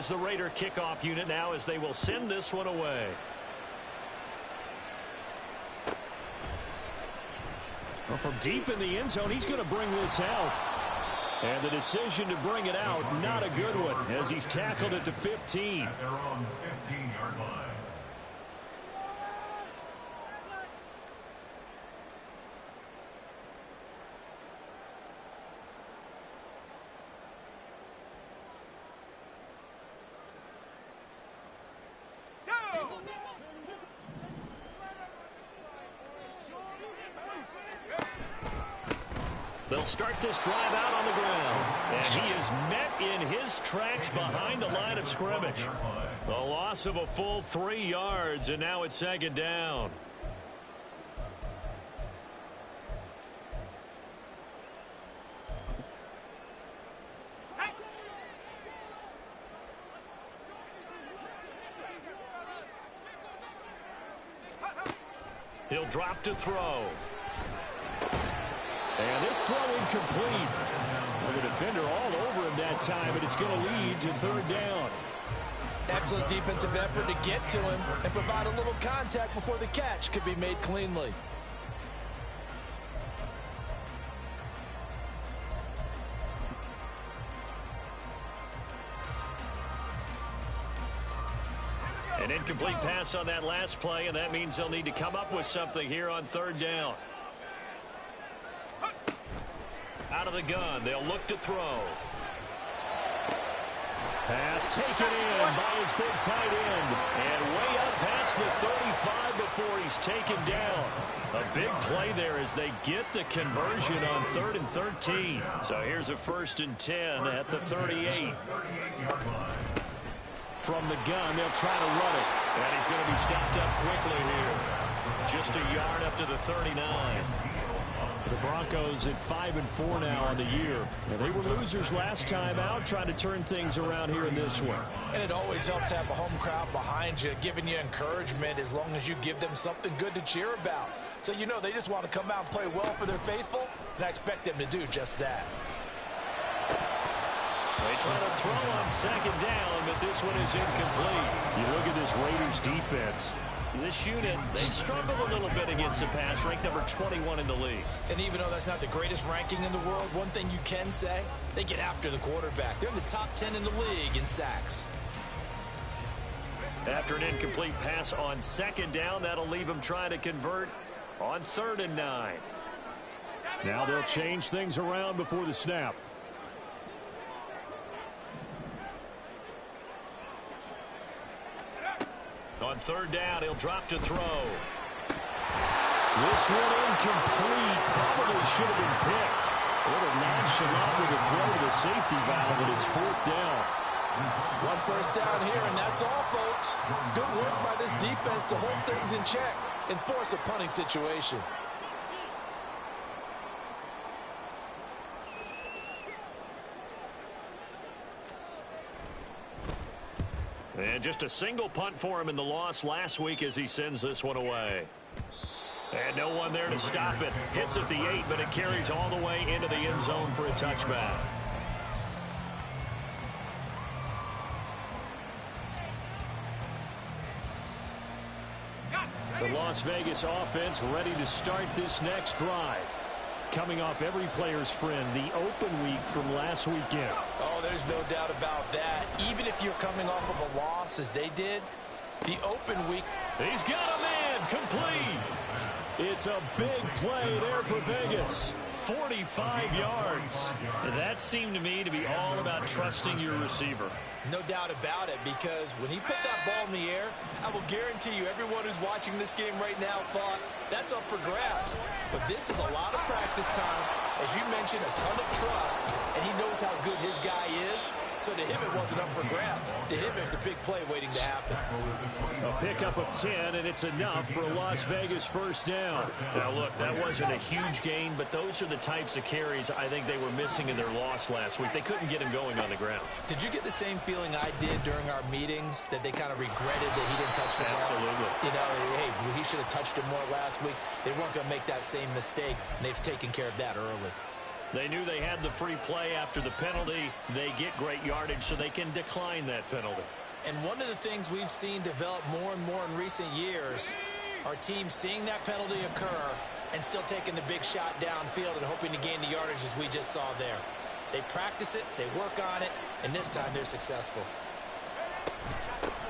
as the Raider kickoff unit now as they will send this one away. Well, from deep in the end zone, he's going to bring this out. And the decision to bring it out, not a good one, as he's tackled at the 15. At their own 15-yard line. They'll start this drive out on the ground. And he is met in his tracks behind the line of scrimmage. The loss of a full 3 yards, and now it's second down. He'll drop to throw. And this throw incomplete. Well, the defender all over him that time, and it's going to lead to third down. Excellent defensive effort to get to him and provide a little contact before the catch could be made cleanly. An incomplete pass on that last play, and that means they'll need to come up with something here on third down. Out of the gun, they'll look to throw. Pass taken in by his big tight end. And way up past the 35 before he's taken down. A big play there as they get the conversion on 3rd and 13. So here's a 1st and 10 at the 38. From the gun, they'll try to run it. And he's going to be stopped up quickly here. Just a yard up to the 39. The Broncos at 5-4 now on the year. And they were losers last time out, trying to turn things around here in this one. And it always helps to have a home crowd behind you, giving you encouragement as long as you give them something good to cheer about. So you know they just want to come out and play well for their faithful, and I expect them to do just that. They try to throw on second down, but this one is incomplete. You look at this Raiders defense. This unit, they struggle a little bit against the pass, ranked number 21 in the league. And even though that's not the greatest ranking in the world, one thing you can say, they get after the quarterback. They're in the top 10 in the league in sacks. After an incomplete pass on second down, that'll leave them trying to convert on 3rd and 9. Now they'll change things around before the snap. On 3rd down, he'll drop to throw. This one incomplete. Probably should have been picked. A little nonchalant with a throw to the safety valve, and it's 4th down. 1 first down here, and that's all, folks. Good work by this defense to hold things in check and force a punting situation. And just a single punt for him in the loss last week as he sends this one away. And no one there to stop it. Hits at the 8, but it carries all the way into the end zone for a touchback. The Las Vegas offense ready to start this next drive. Coming off every player's friend, the open week from last weekend. Oh, there's no doubt about that. Even if you're coming off of a loss as they did, the open week. He's got a man complete. It's a big play there for Vegas. 45 yards. That seemed to me to be all about trusting your receiver. No doubt about it, because when he put that ball in the air, I will guarantee you everyone who's watching this game right now thought that's up for grabs. But this is a lot of practice time. As you mentioned, a ton of trust, and he knows how good his guy is. So to him, it wasn't up for grabs. To him, it was a big play waiting to happen. A pickup of 10, and it's enough for a Las Vegas 1st down. Now, look, that wasn't a huge gain, but those are the types of carries I think they were missing in their loss last week. They couldn't get him going on the ground. Did you get the same feeling I did during our meetings, that they kind of regretted that he didn't touch the ball? Absolutely. You know, hey, he should have touched it more last week. They weren't going to make that same mistake, and they've taken care of that early. They knew they had the free play after the penalty. They get great yardage, so they can decline that penalty. And one of the things we've seen develop more and more in recent years are teams seeing that penalty occur and still taking the big shot downfield and hoping to gain the yardage as we just saw there. They practice it, they work on it, and this time they're successful.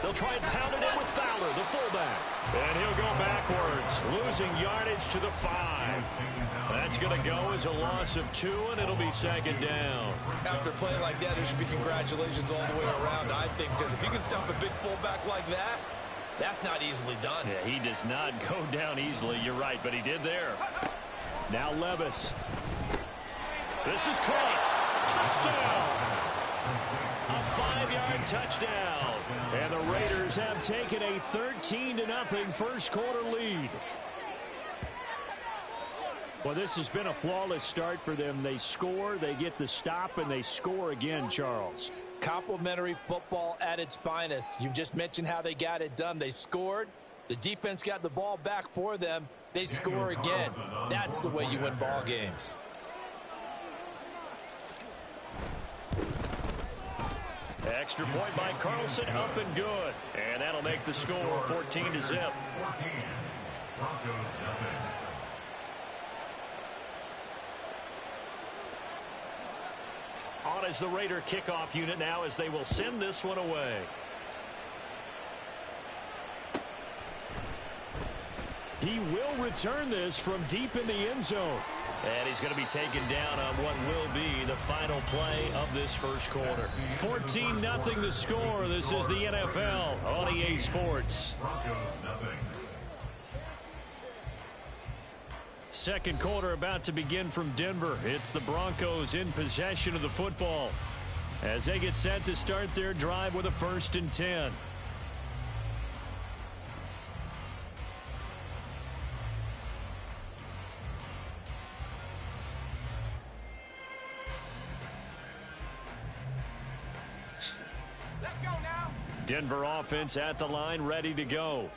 They'll try and pound it in with Fowler, the fullback. And he'll go backwards, losing yardage to the 5. That's going to go as a loss of 2, and it'll be second down. After a play like that, there should be congratulations all the way around, I think, because if you can stop a big fullback like that, that's not easily done. Yeah, he does not go down easily. You're right, but he did there. Now Levis. This is caught. Touchdown. A 5-yard touchdown. And the Raiders have taken a 13-0 first quarter lead. Well, this has been a flawless start for them. They score, they get the stop, and they score again, Charles. Complimentary football at its finest. You just mentioned how they got it done. They scored. The defense got the ball back for them. They score again. That's the way you win ball games. Extra point by Carlson, up and good. And that'll make the score 14-0. 14. Broncos nothing. On is the Raider kickoff unit now as they will send this one away. He will return this from deep in the end zone. And he's going to be taken down on what will be the final play of this first quarter. 14-0 the score. This is the NFL on EA Sports. Broncos nothing. Second quarter about to begin from Denver. It's the Broncos in possession of the football as they get set to start their drive with a 1st and 10. Denver offense at the line, ready to go.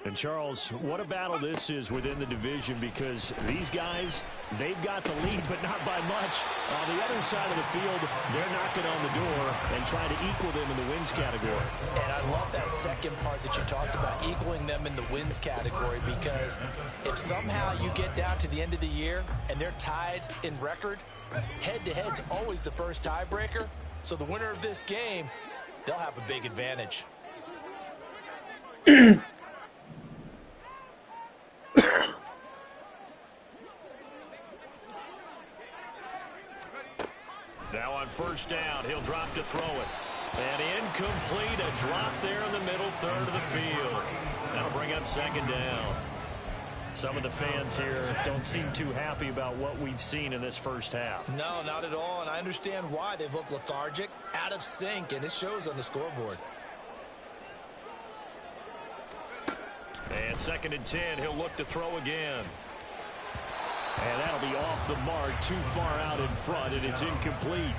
And, Charles, what a battle this is within the division because these guys, they've got the lead, but not by much. On the other side of the field, they're knocking on the door and trying to equal them in the wins category. And I love that second part that you talked about, equaling them in the wins category, because if somehow you get down to the end of the year and they're tied in record, head-to-head's always the first tiebreaker. So the winner of this game, they'll have a big advantage. Now on 1st down, he'll drop to throw it. And incomplete, a drop there in the middle third of the field. That'll bring up 2nd down. Some of the fans here don't seem too happy about what we've seen in this first half. No, not at all, and I understand why. They've looked lethargic, out of sync, and it shows on the scoreboard. And 2nd and 10, he'll look to throw again. And that'll be off the mark, too far out in front, and it's incomplete.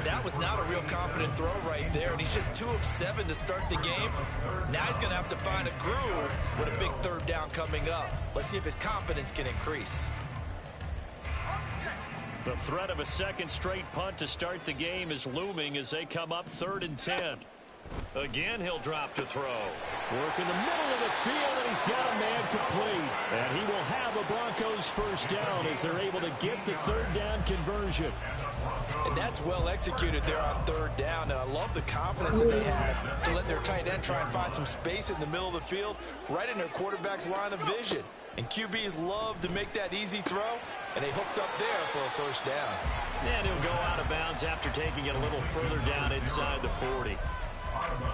That was not a real confident throw right there, and he's just 2 of 7 to start the game. Now he's going to have to find a groove with a big 3rd down coming up. Let's see if his confidence can increase. The threat of a 2nd straight punt to start the game is looming as they come up 3rd and 10. Again, he'll drop to throw. Work in the middle of the field, and he's got a man complete. And he will have the Broncos 1st down as they're able to get the 3rd down conversion. And that's well executed there on 3rd down. And I love the confidence that they had to let their tight end try and find some space in the middle of the field, right in their quarterback's line of vision. And QBs love to make that easy throw, and they hooked up there for a 1st down. And he'll go out of bounds after taking it a little further down inside the 40.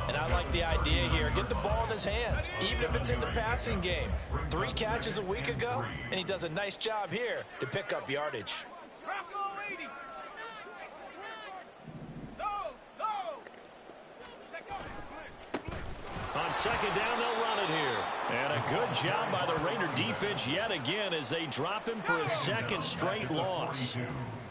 And I like the idea here. Get the ball in his hands, even if it's in the passing game. 3 catches a week ago, and he does a nice job here to pick up yardage. On 2nd down, they'll run it here. And a good job by the Raider defense yet again as they drop him for a 2nd straight loss.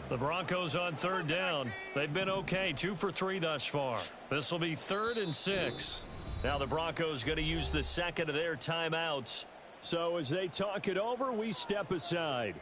The Broncos on 3rd down. They've been okay, 2 for 3 thus far. This will be 3rd and 6. Now the Broncos going to use the 2nd of their timeouts. So as they talk it over, we step aside.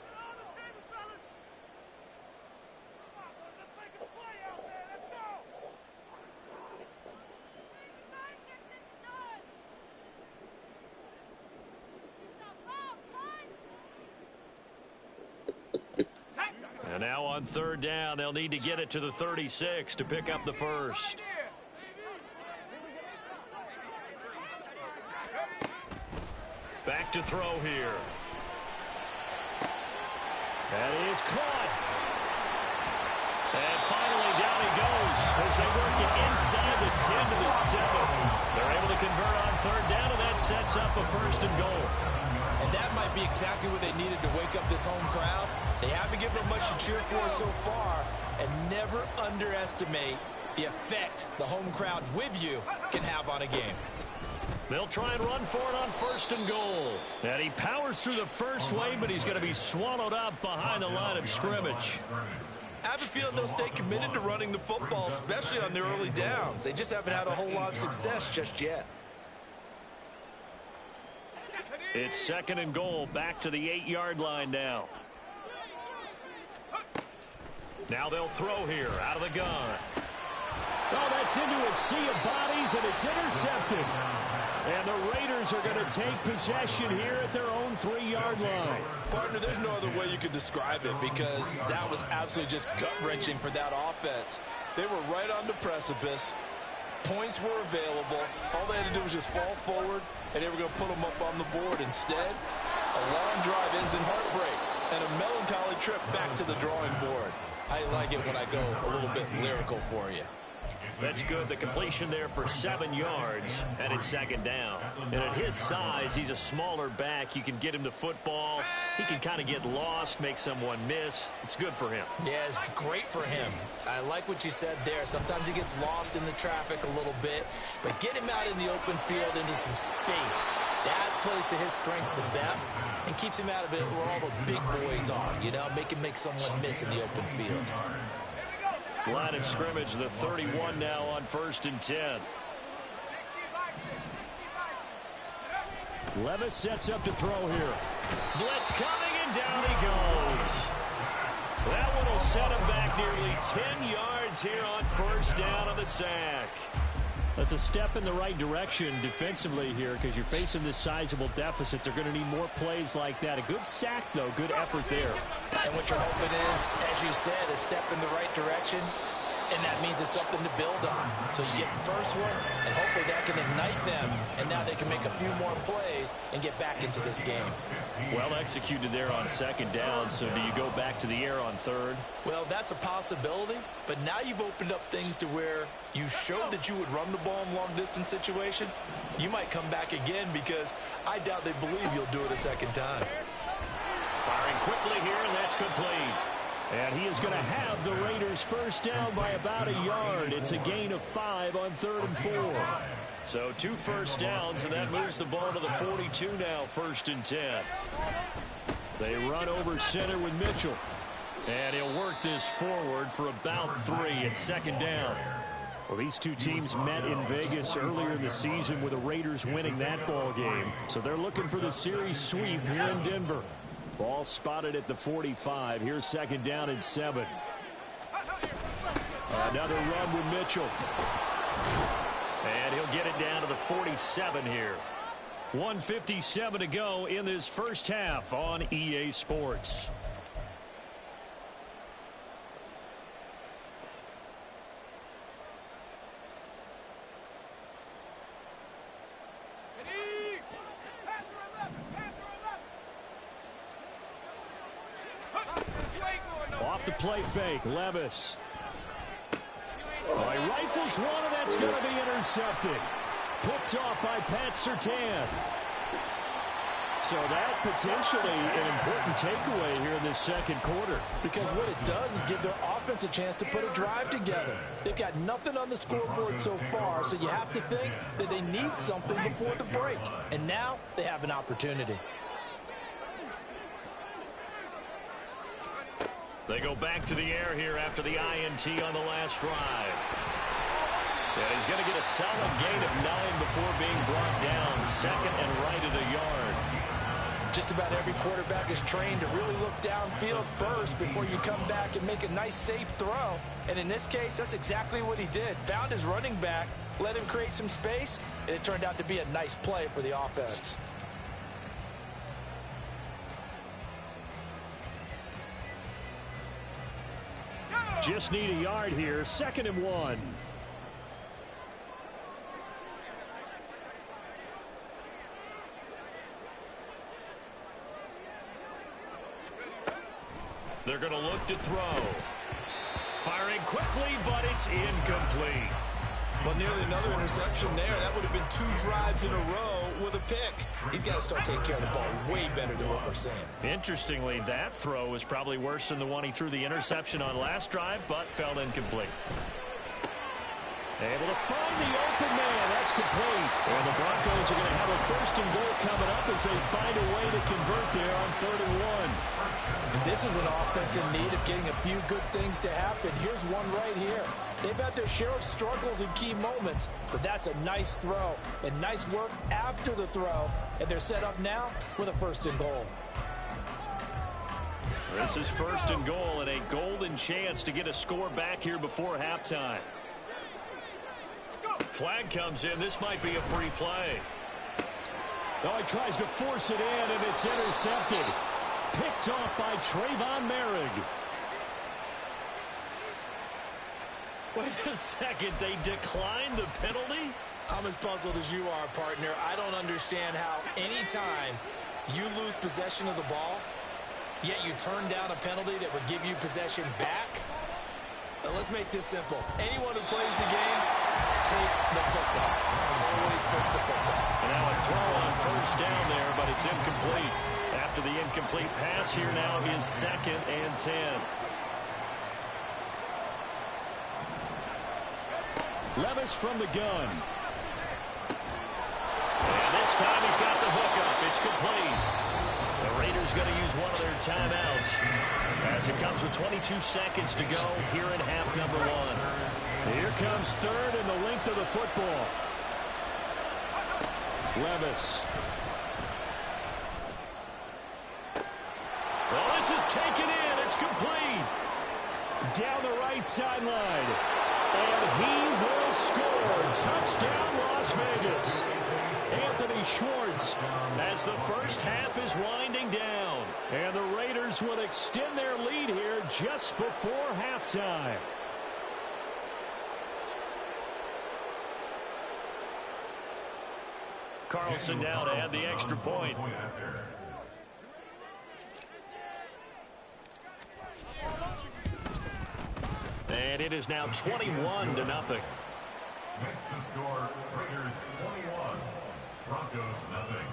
And now on third down, they'll need to get it to the 36 to pick up the first. Back to throw here. That is caught. And finally down he goes as they work it inside the 10 to the 7. They're able to convert on third down, and that sets up a first and goal. And that might be exactly what they needed to wake up this home crowd. They haven't given them much to cheer for so far, and never underestimate the effect the home crowd with you can have on a game. They'll try and run for it on first and goal. And he powers through the first wave, but he's going to be swallowed up behind the line of scrimmage. I have a feeling they'll stay committed to running the football, especially on their early downs. They just haven't had a whole lot of success just yet. It's second and goal, back to the 8-yard line now. Now they'll throw here, out of the gun. Oh, that's into a sea of bodies, and it's intercepted. And the Raiders are going to take possession here at their own 3-yard line. Partner, there's no other way you could describe it, because that was absolutely just gut-wrenching for that offense. They were right on the precipice. Points were available. All they had to do was just fall forward, and they were going to put them up on the board. Instead, a long drive ends in heartbreak and a melancholy trip back to the drawing board. I like it when I go a little bit lyrical for you. That's good. The completion there for 7 yards, and it's second down. And at his size, he's a smaller back. You can get him the football. He can kind of get lost, make someone miss. It's good for him. Yeah, it's great for him. I like what you said there. Sometimes he gets lost in the traffic a little bit, but get him out in the open field into some space. That plays to his strengths the best and keeps him out of it where all the big boys are, you know, make someone miss in the open field. Line of scrimmage, the 31 now on first and 10. Levis sets up to throw here. Blitz coming, and down he goes. That one will set him back nearly 10 yards here on first down on the sack. That's a step in the right direction defensively here, because you're facing this sizable deficit. They're going to need more plays like that. A good sack, though. Good effort there. And what you're hoping is, as you said, a step in the right direction, and that means it's something to build on. So you get the first one, and hopefully that can ignite them, and now they can make a few more plays and get back into this game. Well executed there on second down, so do you go back to the air on third? Well, that's a possibility, but now you've opened up things to where you showed that you would run the ball in long-distance situation. You might come back again, because I doubt they believe you'll do it a second time. Firing quickly here, and that's complete. And he is going to have the Raiders first down by about a yard. It's a gain of 5 on 3rd and 4. So 2 first downs, and that moves the ball to the 42 now, 1st and 10. They run over center with Mitchell. And he'll work this forward for about 3 at 2nd down. Well, these two teams met in Vegas earlier in the season with the Raiders winning that ball game. So they're looking for the series sweep here in Denver. Ball spotted at the 45. Here's 2nd down and 7. Another run with Mitchell. And he'll get it down to the 47 here. 1:57 to go in this first half on EA Sports. Off the play fake, Levis. Oh, he rifles one, and that's going to be intercepted. Picked off by Pat Surtain. So that potentially an important takeaway here in this second quarter. Because what it does is give their offense a chance to put a drive together. They've got nothing on the scoreboard so far, so you have to think that they need something before the break. And now they have an opportunity. They go back to the air here after the INT on the last drive. And he's going to get a solid gain of 9 before being brought down. Second and right at a yard. Just about every quarterback is trained to really look downfield first before you come back and make a nice, safe throw. And in this case, that's exactly what he did. Found his running back, let him create some space, and it turned out to be a nice play for the offense. Just need a yard here. 2nd and 1. They're going to look to throw. Firing quickly, but it's incomplete. Well, nearly another interception there. That would have been 2 drives in a row with a pick. He's got to start taking care of the ball way better than what we're saying. Interestingly, that throw was probably worse than the one he threw the interception on last drive, but fell incomplete. Able to find the open man. That's complete. And the Broncos are going to have a 1st and goal coming up as they find a way to convert there on 3rd and 1. And this is an offense in need of getting a few good things to happen. Here's one right here. They've had their share of struggles in key moments, but that's a nice throw and nice work after the throw. And they're set up now with a 1st and goal. This is 1st and goal and a golden chance to get a score back here before halftime. Flag comes in. This might be a free play. Oh, he tries to force it in, and it's intercepted. Picked off by Trayvon Merrick. Wait a second. They declined the penalty? I'm as puzzled as you are, partner. I don't understand how anytime you lose possession of the ball, yet you turn down a penalty that would give you possession back. Let's make this simple. Anyone who plays the game, take the football. Always take the football. And now a throw on 1st down there, but it's incomplete. After the incomplete pass, here now is 2nd and 10. Levis from the gun. And this time he's got the hook up. It's complete. The Raiders going to use one of their timeouts as it comes with 22 seconds to go here in half number 1. Here comes 3rd and the length of the football. Levis. Well, this is taken in. It's complete. Down the right sideline. And he will score. Touchdown, Las Vegas. Anthony Schwartz as the 1st half is winding down. And the Raiders will extend their lead here just before halftime. Carlson now to add the extra point. And it is now 21-0. Makes the score Raiders 21, Broncos nothing.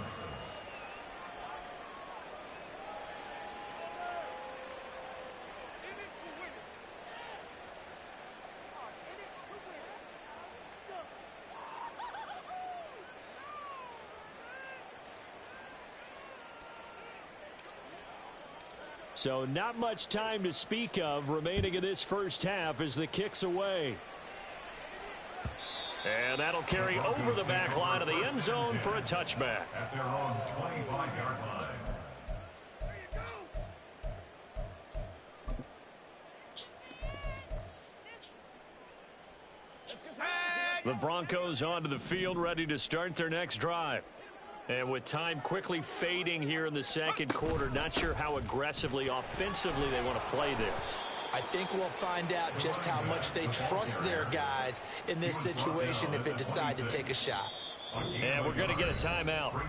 So not much time to speak of remaining in this 1st half as the kick's away. And that'll carry over the back line of the end zone for a touchback. At their own 25-yard line. The Broncos onto the field, ready to start their next drive. And with time quickly fading here in the 2nd quarter, not sure how aggressively, offensively they want to play this. I think we'll find out just how much they trust their guys in this situation if they decide to take a shot. And we're going to get a timeout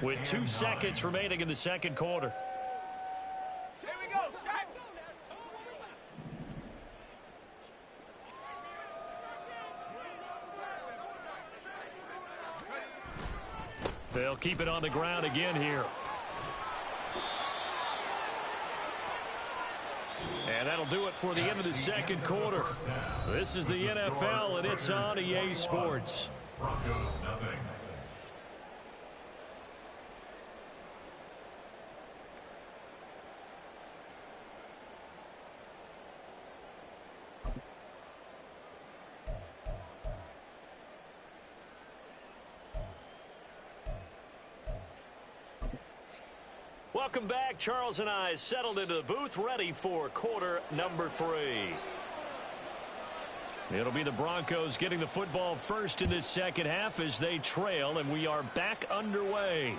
with 2 seconds remaining in the 2nd quarter. Here we go, Shaq. They'll keep it on the ground again here. And that'll do it for the end of the 2nd quarter. This is the NFL, and it's on EA Sports. Broncos nothing. Welcome back. Charles and I settled into the booth, ready for quarter number 3. It'll be the Broncos getting the football first in this 2nd half as they trail, and we are back underway.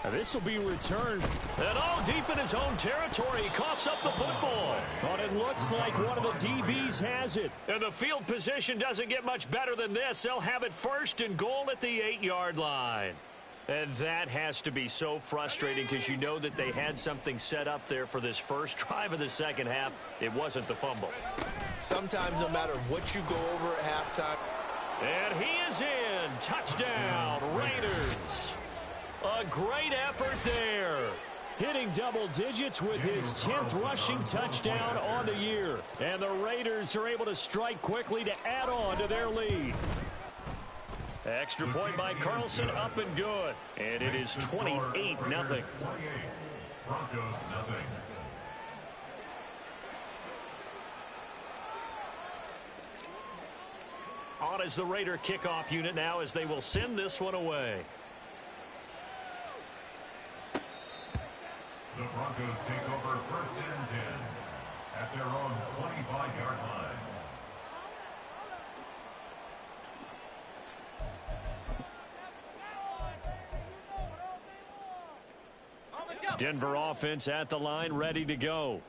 This will be returned. And all deep in his own territory. He coughs up the football. But it looks like one of the DBs has it. And the field position doesn't get much better than this. They'll have it first and goal at the 8-yard line. And that has to be so frustrating because you know that they had something set up there for this first drive of the second half. It wasn't the fumble. Sometimes no matter what you go over at halftime. And he is in. Touchdown, Raiders. A great effort there. Hitting double digits with his 10th rushing touchdown on the year. And the Raiders are able to strike quickly to add on to their lead. Extra point by Carlson, up and good. And it is 28-0. Broncos nothing. On is the Raider kickoff unit now as they will send this one away. The Broncos take over first and 10 at their own 25-yard line. Denver offense at the line, ready to go.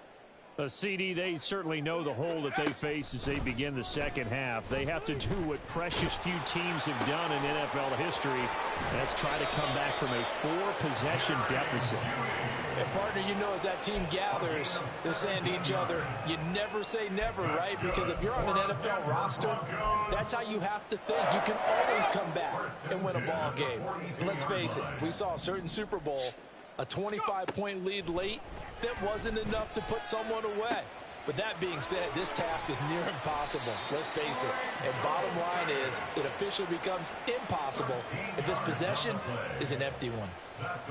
CD, they certainly know the hole that they face as they begin the second half. They have to do what precious few teams have done in NFL history. That's try to come back from a 4-possession deficit. And partner, you know, as that team gathers, they're saying to each other, you never say never, right? Because if you're on an NFL roster, that's how you have to think. You can always come back and win a ball game. And let's face it, we saw a certain Super Bowl, a 25-point lead late, that wasn't enough to put someone away. But that being said, this task is near impossible. Let's face it. And bottom line is, it officially becomes impossible if this possession is an empty one.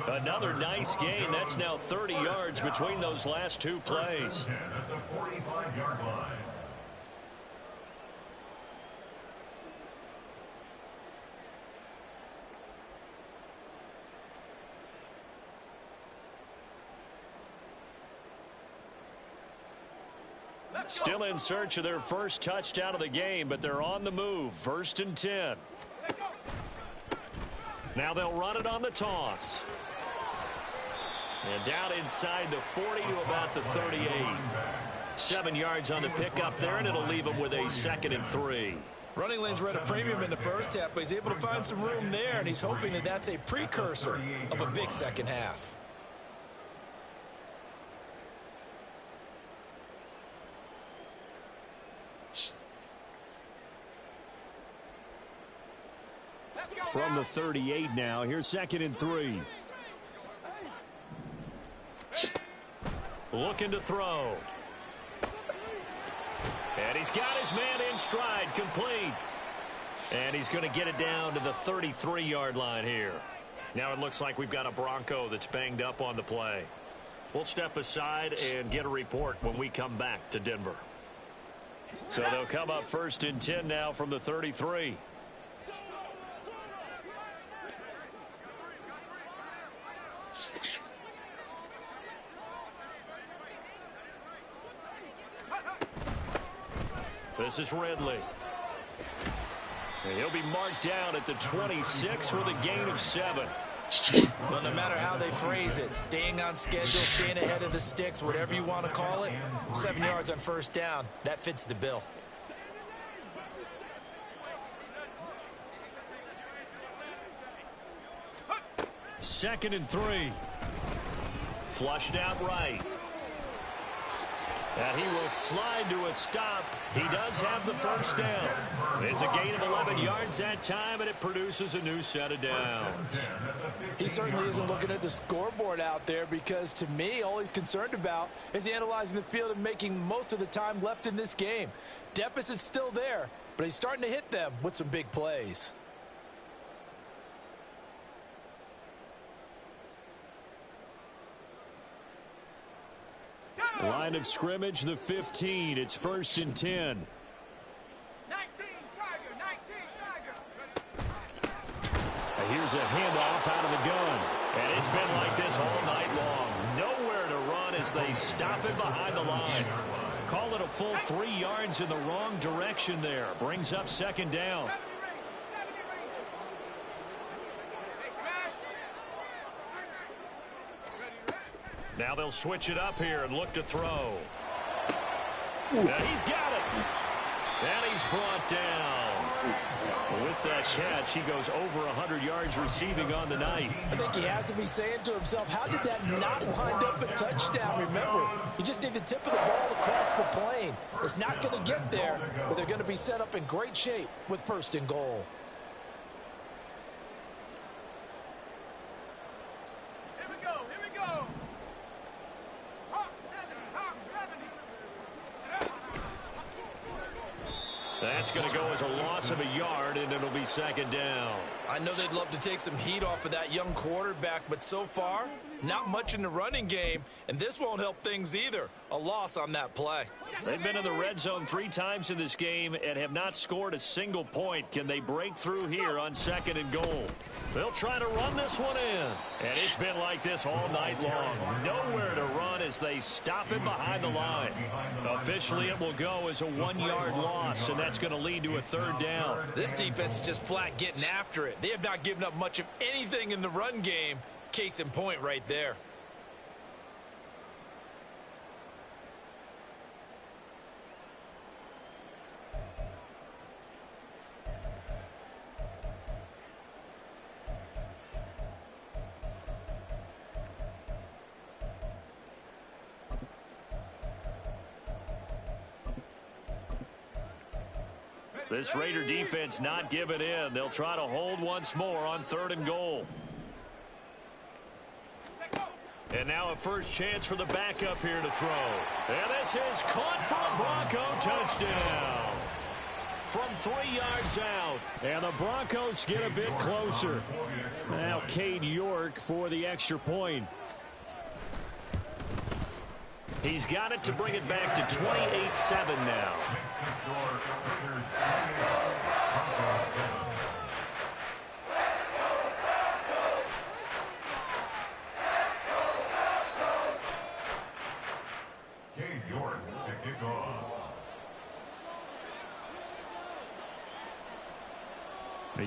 Another nice gain. That's now 30 yards between those last two plays. At the 45-yard line. Still in search of their first touchdown of the game, but they're on the move. First and 10. Now they'll run it on the toss. And down inside the 40 to about the 38. 7 yards on the pickup there, and it'll leave them with a 2nd and 3. Running lanes were at a premium in the first half, but he's able to find some room there, and he's hoping that that's a precursor of a big second half. From the 38 now, here's 2nd and 3. Looking to throw. And he's got his man in stride, complete. And he's going to get it down to the 33-yard line here. Now it looks like we've got a Bronco that's banged up on the play. We'll step aside and get a report when we come back to Denver. So they'll come up first and 10 now from the 33. This is Ridley. And he'll be marked down at the 26 with a gain of 7. Well, no matter how they phrase it, staying on schedule, staying ahead of the sticks, whatever you want to call it, 7 yards on first down, that fits the bill. Second and 3. Flushed out right. And he will slide to a stop. He does have the first down. It's a gain of 11 yards that time, and it produces a new set of downs. He certainly isn't looking at the scoreboard out there because, to me, all he's concerned about is analyzing the field and making most of the time left in this game. Deficit's still there, but he's starting to hit them with some big plays. Line of scrimmage, the 15. It's 1st and 10. 19 Tiger, 19 Tiger. And here's a handoff out of the gun. And it's been like this all night long. Nowhere to run as they stop him behind the line. Call it a full 3 yards in the wrong direction there. Brings up 2nd down. Now they'll switch it up here and look to throw. And he's got it. And he's brought down. With that catch, he goes over 100 yards receiving on the night. I think he has to be saying to himself, how did that not wind up a touchdown? Remember, he just need the tip of the ball across the plane. It's not going to get there, but they're going to be set up in great shape with 1st and goal. Here we go, here we go. Hawk 70, Hawk 70. That's going to go as a loss of a yard, and it'll be 2nd down. I know they'd love to take some heat off of that young quarterback, but so far, not much in the running game, and this won't help things either. A loss on that play. They've been in the red zone 3 times in this game and have not scored a single point. Can they break through here on 2nd and goal? They'll try to run this one in. And it's been like this all night long. Nowhere to run as they stop him behind the line. Officially, it will go as a 1-yard loss, and that's going to lead to a 3rd down. This defense is just flat getting after it. They have not given up much of anything in the run game. Case in point right there. This Raider defense not giving in. They'll try to hold once more on 3rd and goal. And now a first chance for the backup here to throw. And this is caught for a Bronco touchdown. From 3 yards out. And the Broncos get a bit closer. Now Cade York for the extra point. He's got it to bring it back to 28-7 now. Cade York to kick off.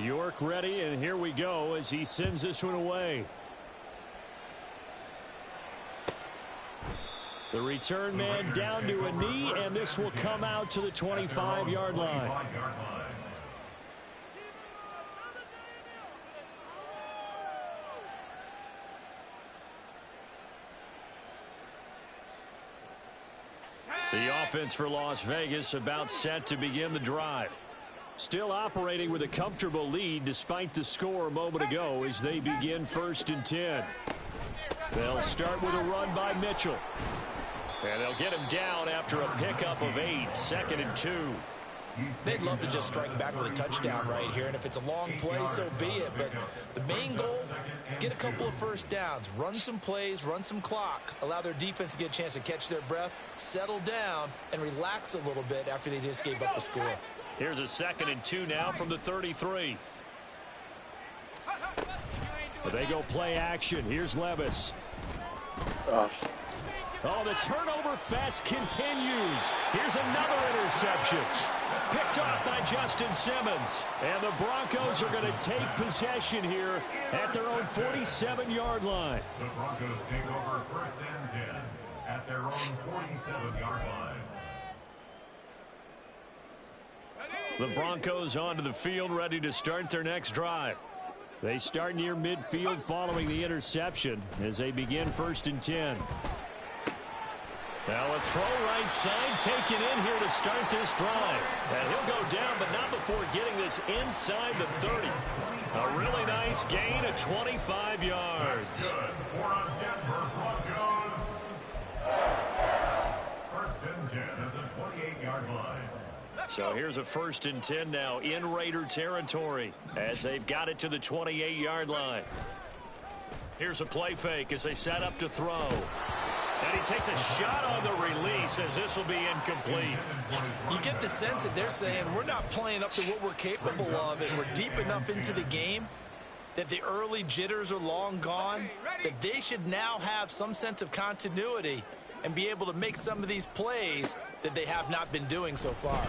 York ready, and here we go as he sends this one away. The return man down to a knee, and this will come out to the 25-yard line. The offense for Las Vegas about set to begin the drive. Still operating with a comfortable lead despite the score a moment ago as they begin 1st and 10. They'll start with a run by Mitchell. And they'll get him down after a pickup of 8, 2nd and 2. They'd love to just strike back with a touchdown right here, and if it's a long play, so be it. But the main goal, get a couple of first downs, run some plays, run some clock, allow their defense to get a chance to catch their breath, settle down, and relax a little bit after they just gave up the score. Here's a 2nd and 2 now from the 33. But they go play action. Here's Levis. Oh, the turnover fest continues. Here's another interception. Picked off by Justin Simmons. And the Broncos are going to take possession here at their own 47-yard line. The Broncos take over 1st and 10 at their own 47-yard line. The Broncos onto the field ready to start their next drive. They start near midfield following the interception as they begin 1st and 10. Now a throw right side taken in here to start this drive. And he'll go down, but not before getting this inside the 30. A really nice gain of 25 yards. That's good for a Denver Broncos. 1st and 10 at the 28-yard line. So here's a 1st and 10 now in Raider territory as they've got it to the 28-yard line. Here's a play fake as they set up to throw. And he takes a shot on the release as this will be incomplete. You get the sense that they're saying we're not playing up to what we're capable of, and we're deep enough into the game that the early jitters are long gone, that they should now have some sense of continuity and be able to make some of these plays that they have not been doing so far.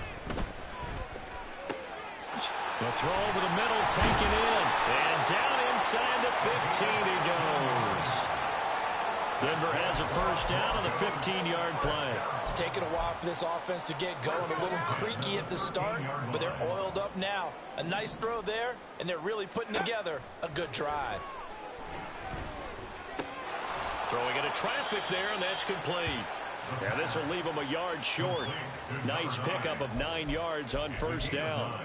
The throw over the middle taken in. And down inside the 15 he goes. Denver has a first down on the 15-yard play. It's taken a while for this offense to get going. A little creaky at the start, but they're oiled up now. A nice throw there, and they're really putting together a good drive. Throwing into traffic there, and that's complete. Now this will leave them a yard short. Nice pickup of 9 yards on first down.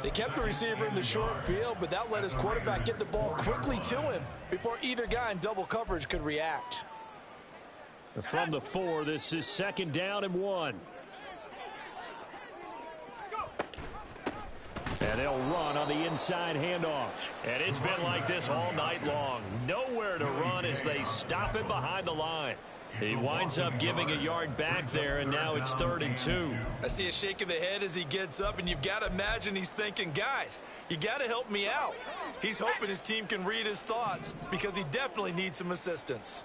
They kept the receiver in the short field, but that let his quarterback get the ball quickly to him before either guy in double coverage could react. From the 4, this is 2nd down and 1. And they'll run on the inside handoff. And it's been like this all night long. Nowhere to run as they stop it behind the line. He winds up giving a yard back there, and now it's 3rd and 2. I see a shake of the head as he gets up, and you've got to imagine he's thinking, guys, you got to help me out. He's hoping his team can read his thoughts because he definitely needs some assistance.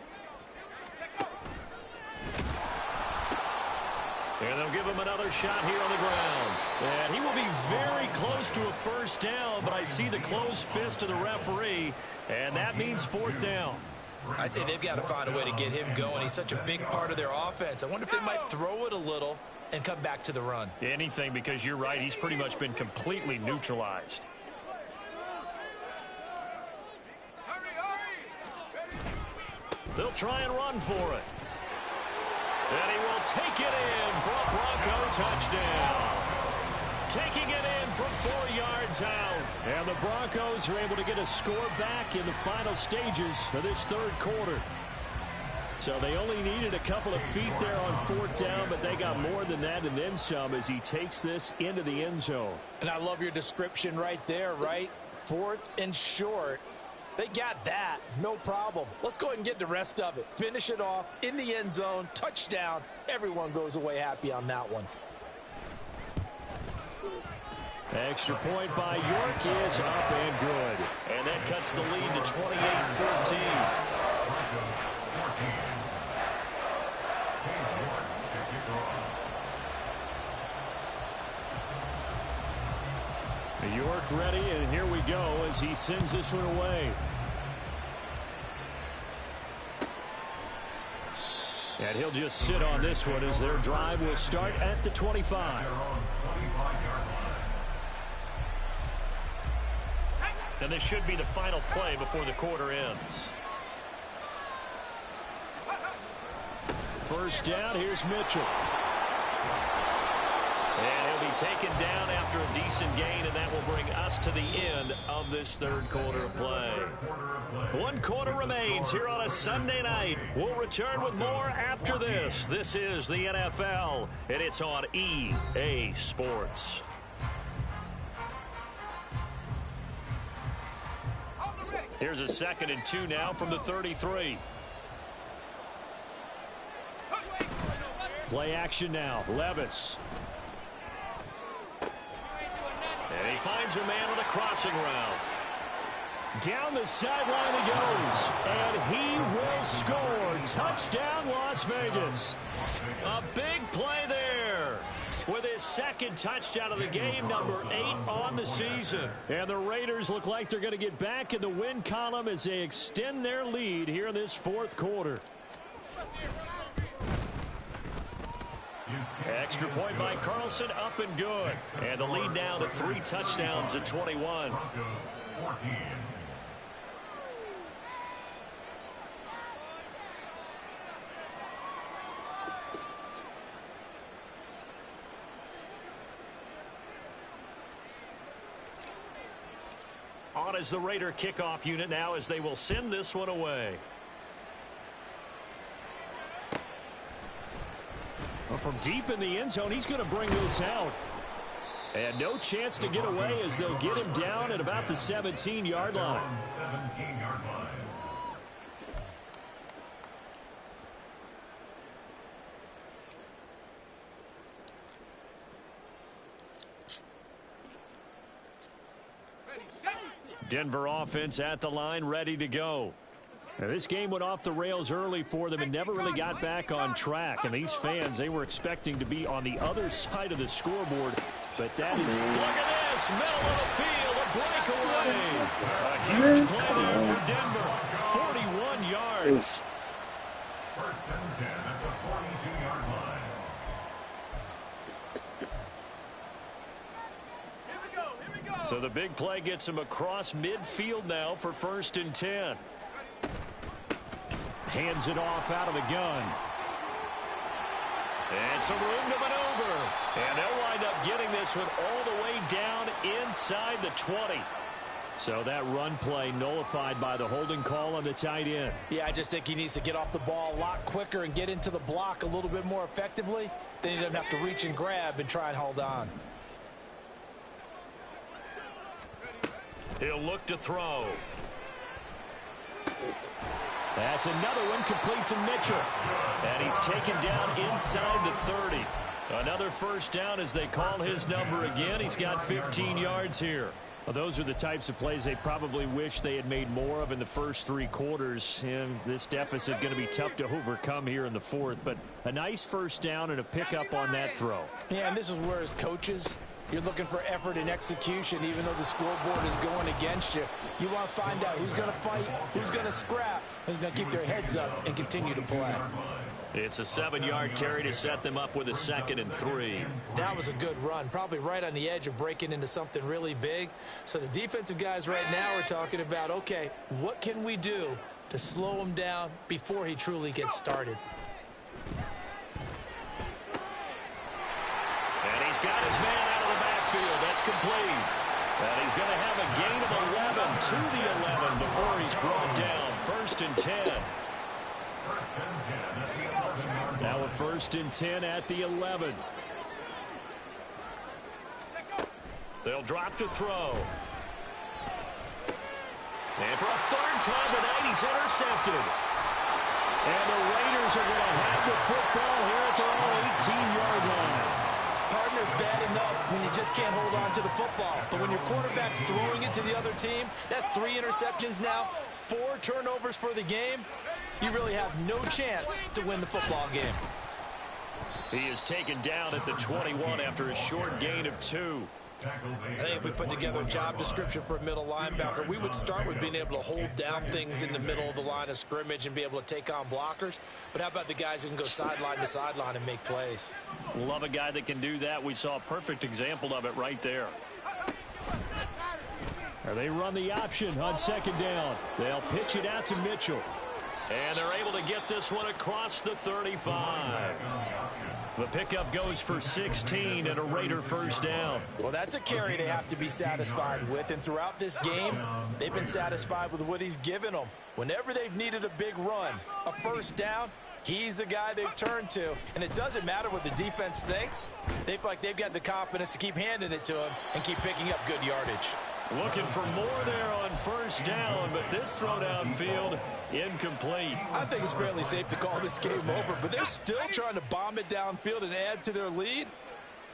And they'll give him another shot here on the ground. And he will be very close to a first down, but I see the closed fist of the referee, and that means 4th down. I'd say they've got to find a way to get him going. He's such a big part of their offense. I wonder if they might throw it a little and come back to the run. Anything, because you're right. He's pretty much been completely neutralized. They'll try and run for it. And he will take it in for a Bronco touchdown. Taking it in from 4 yards out. And the Broncos are able to get a score back in the final stages of this 3rd quarter. So they only needed a couple of feet there on 4th down, but they got more than that and then some as he takes this into the end zone. And I love your description right there, right? 4th and short. They got that. No problem. Let's go ahead and get the rest of it. Finish it off in the end zone. Touchdown. Everyone goes away happy on that one. Extra point by York is up and good. And that cuts the lead to 28-14. York ready, and here we go as he sends this one away. And he'll just sit on this one as their drive will start at the 25. And this should be the final play before the quarter ends. First down, here's Mitchell. And he'll be taken down after a decent gain, and that will bring us to the end of this 3rd quarter of play. 1 quarter remains here on a Sunday night. We'll return with more after this. This is the NFL, and it's on EA Sports. Here's a 2nd and 2 now from the 33. Play action now. Levis. And he finds a man on a crossing route. Down the sideline he goes. And he will score. Touchdown, Las Vegas. A big play there. With his 2nd touchdown of the game, number 8 on the season. And the Raiders look like they're going to get back in the win column as they extend their lead here in this 4th quarter. Extra point by Carlson, up and good. And the lead now to 3 touchdowns at 21. On as the Raider kickoff unit now as they will send this one away. Well, from deep in the end zone, he's going to bring this out. And no chance to get away as they'll get him down at about the 17-yard line. 17-yard line. Denver offense at the line, ready to go. Now, this game went off the rails early for them and never really got back on track. And these fans, they were expecting to be on the other side of the scoreboard. But that is, look at this, middle of the field, a breakaway. A huge play there for Denver, 41 yards. First and 10 at the 42-yard line. Here we go, here we go. So the big play gets him across midfield now for first and 10. Hands it off out of the gun. And some room to maneuver. And they'll wind up getting this one all the way down inside the 20. So that run play nullified by the holding call on the tight end. Yeah, I just think he needs to get off the ball a lot quicker and get into the block a little bit more effectively. Then he doesn't have to reach and grab and try and hold on. He'll look to throw. That's another one complete to Mitchell. And he's taken down inside the 30. Another first down as they call his number again. He's got 15 yards here. Well, those are the types of plays they probably wish they had made more of in the first three quarters. And this deficit going to be tough to overcome here in the fourth. But a nice first down and a pickup on that throw. Yeah, and this is where as coaches, you're looking for effort and execution, even though the scoreboard is going against you. You want to find out who's going to fight, who's going to scrap, who's going to keep their heads up and continue to play. It's a 7-yard carry to set them up with a 2nd and 3. That was a good run, probably right on the edge of breaking into something really big. So the defensive guys right now are talking about, okay, what can we do to slow him down before he truly gets started? And he's got his man out of the backfield. That's complete. And he's going to have a gain of 11 to the 11 before he's brought down. First and 10. Now a first and 10 at the 11. They'll drop to throw. And for a third time tonight, he's intercepted. And the Raiders are going to have the football here at their own 18-yard line. Partner's bad enough when you just can't hold on to the football. But when your quarterback's throwing it to the other team, that's 3 interceptions now, 4 turnovers for the game. You really have no chance to win the football game. He is taken down at the 21 after a short gain of 2. I think if we put together a job description for a middle linebacker, we would start with being able to hold down things in the middle of the line of scrimmage and be able to take on blockers. But how about the guys who can go sideline to sideline and make plays? Love a guy that can do that. We saw a perfect example of it right there. They run the option on 2nd down. They'll pitch it out to Mitchell. And they're able to get this one across the 35. The pickup goes for 16 and a Raider first down. Well, that's a carry they have to be satisfied with. And throughout this game, they've been satisfied with what he's given them. Whenever they've needed a big run, a first down, he's the guy they've turned to. And it doesn't matter what the defense thinks. They feel like they've got the confidence to keep handing it to him and keep picking up good yardage. Looking for more there on first down, but this throw downfield incomplete. I think it's fairly safe to call this game over, but they're still trying to bomb it downfield and add to their lead.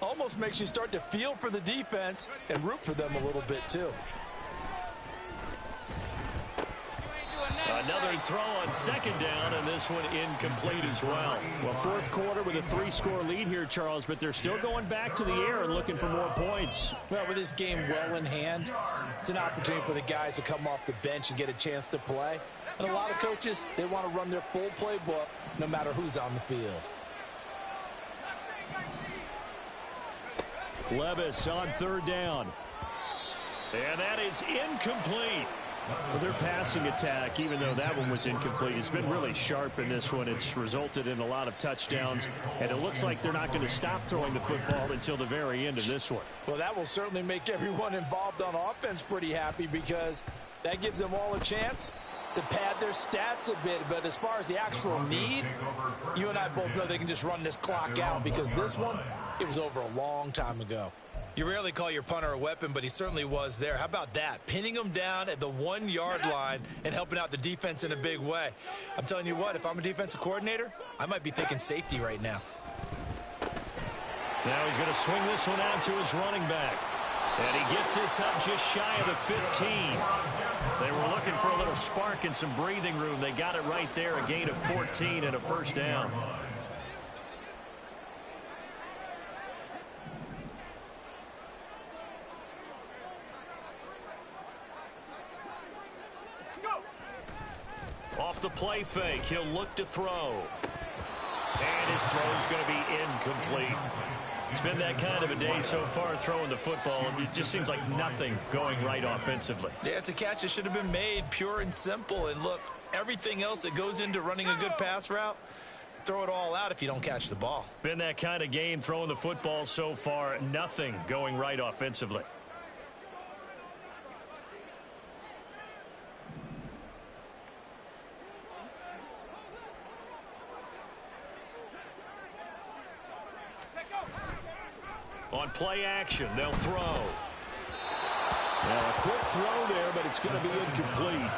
Almost makes you start to feel for the defense and root for them a little bit too. Another throw on 2nd down, and this one incomplete as well. Well, fourth quarter with a 3-score lead here, Charles, but they're still going back to the air and looking for more points. Well, with this game well in hand, it's an opportunity for the guys to come off the bench and get a chance to play. And a lot of coaches, they want to run their full playbook no matter who's on the field. Levis on 3rd down. And that is incomplete. Well, their passing attack, even though that one was incomplete, has been really sharp in this one. It's resulted in a lot of touchdowns, and it looks like they're not going to stop throwing the football until the very end of this one. Well, that will certainly make everyone involved on offense pretty happy because that gives them all a chance to pad their stats a bit. But as far as the actual need, you and I both know they can just run this clock out because this one, it was over a long time ago. You rarely call your punter a weapon, but he certainly was there. How about that? Pinning him down at the 1-yard line and helping out the defense in a big way. I'm telling you what, if I'm a defensive coordinator, I might be thinking safety right now. Now he's going to swing this one out to his running back. And he gets this up just shy of the 15. They were looking for a little spark and some breathing room. They got it right there, a gain of 14 and a first down. Off the play fake. He'll look to throw. And his throw's going to be incomplete. It's been that kind of a day so far throwing the football. It just seems like nothing going right offensively. Yeah, it's a catch that should have been made, pure and simple. And look, everything else that goes into running a good pass route, throw it all out if you don't catch the ball. Been that kind of game throwing the football so far. Nothing going right offensively. On play action, they'll throw. Now, a quick throw there, but it's going to be incomplete.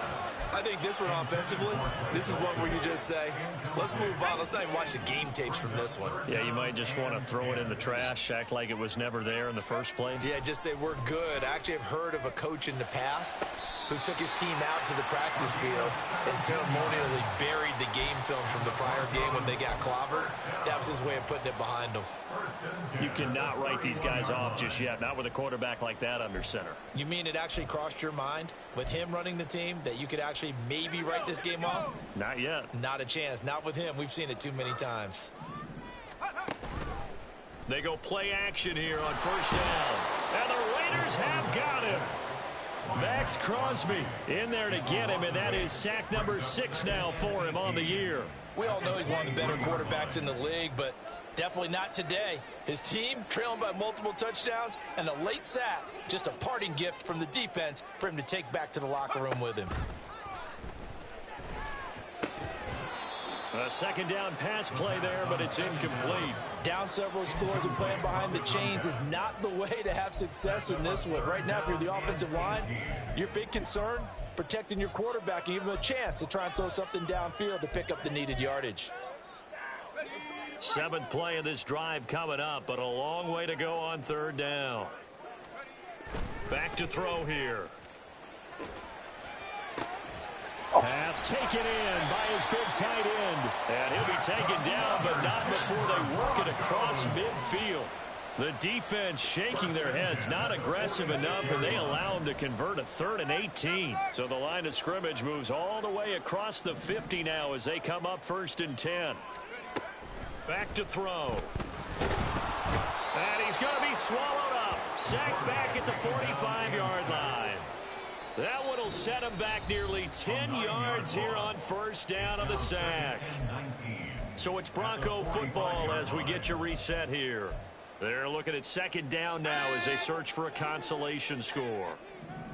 I think this one offensively, this is one where you just say, let's move on. Let's not even watch the game tapes from this one. Yeah, you might just want to throw it in the trash, act like it was never there in the first place. Yeah, just say we're good. I actually have heard of a coach in the past who took his team out to the practice field and ceremonially buried the game film from the prior game when they got clobbered. That was his way of putting it behind them. You cannot write these guys off just yet, not with a quarterback like that under center. You mean it actually crossed your mind with him running the team that you could actually maybe write this game off? Not yet. Not a chance. Not with him. We've seen it too many times. They go play action here on first down. And the Raiders have got him. Max Crosby in there to get him, and that is sack number 6 now for him on the year. We all know he's one of the better quarterbacks in the league, but definitely not today. His team trailing by multiple touchdowns, and a late sack, just a parting gift from the defense for him to take back to the locker room with him. A second down pass play there, but it's incomplete. Down several scores and playing behind the chains is not the way to have success in this one. Right now, if you're the offensive line, your big concern, protecting your quarterback and giving him a chance to try and throw something downfield to pick up the needed yardage. 7th play of this drive coming up, but a long way to go on third down. Back to throw here. Pass taken in by his big tight end. And he'll be taken down, but not before they work it across midfield. The defense shaking their heads, not aggressive enough, and they allow him to convert a 3rd and 18. So the line of scrimmage moves all the way across the 50 now as they come up 1st and 10. Back to throw. And he's going to be swallowed up. Sacked back at the 45-yard line. That one will set him back nearly 10 yards here on first down of the sack. So it's Bronco football as we get you reset here. They're looking at 2nd down now as they search for a consolation score.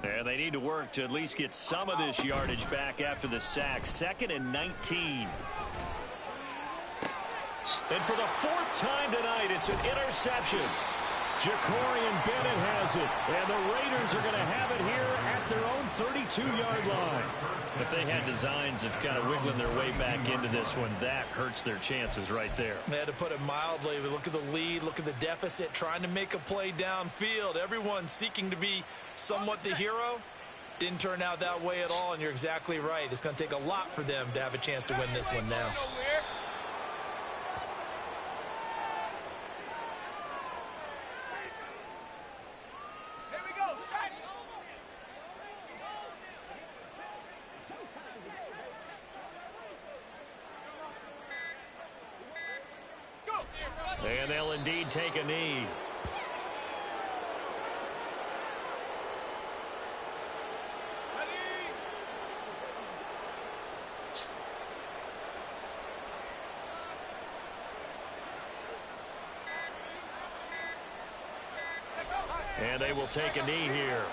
And they need to work to at least get some of this yardage back after the sack. 2nd and 19. And for the 4th time tonight, it's an interception. Jacorian Bennett has it, and the Raiders are going to have it here at their own 32-yard line. If they had designs of kind of wiggling their way back into this one, that hurts their chances right there. They had to put it mildly. Look at the lead, look at the deficit, trying to make a play downfield. Everyone seeking to be somewhat the hero. Didn't turn out that way at all, and you're exactly right. It's going to take a lot for them to have a chance to win this one now. And they'll indeed take a knee. And they will take a knee here.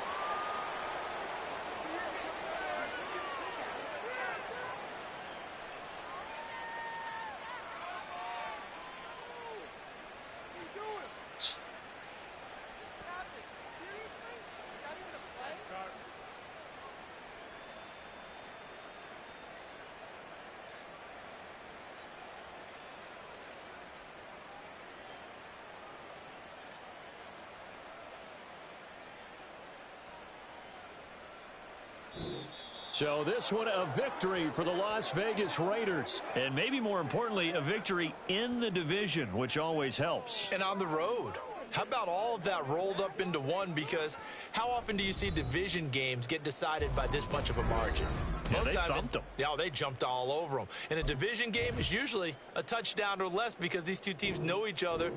So this one a victory for the Las Vegas Raiders. And maybe more importantly, a victory in the division, which always helps. And on the road. How about all of that rolled up into one? Because how often do you see division games get decided by this much of a margin? Yeah, they thumped them. Yeah, they jumped all over them. And a division game is usually a touchdown or less because these two teams know each other.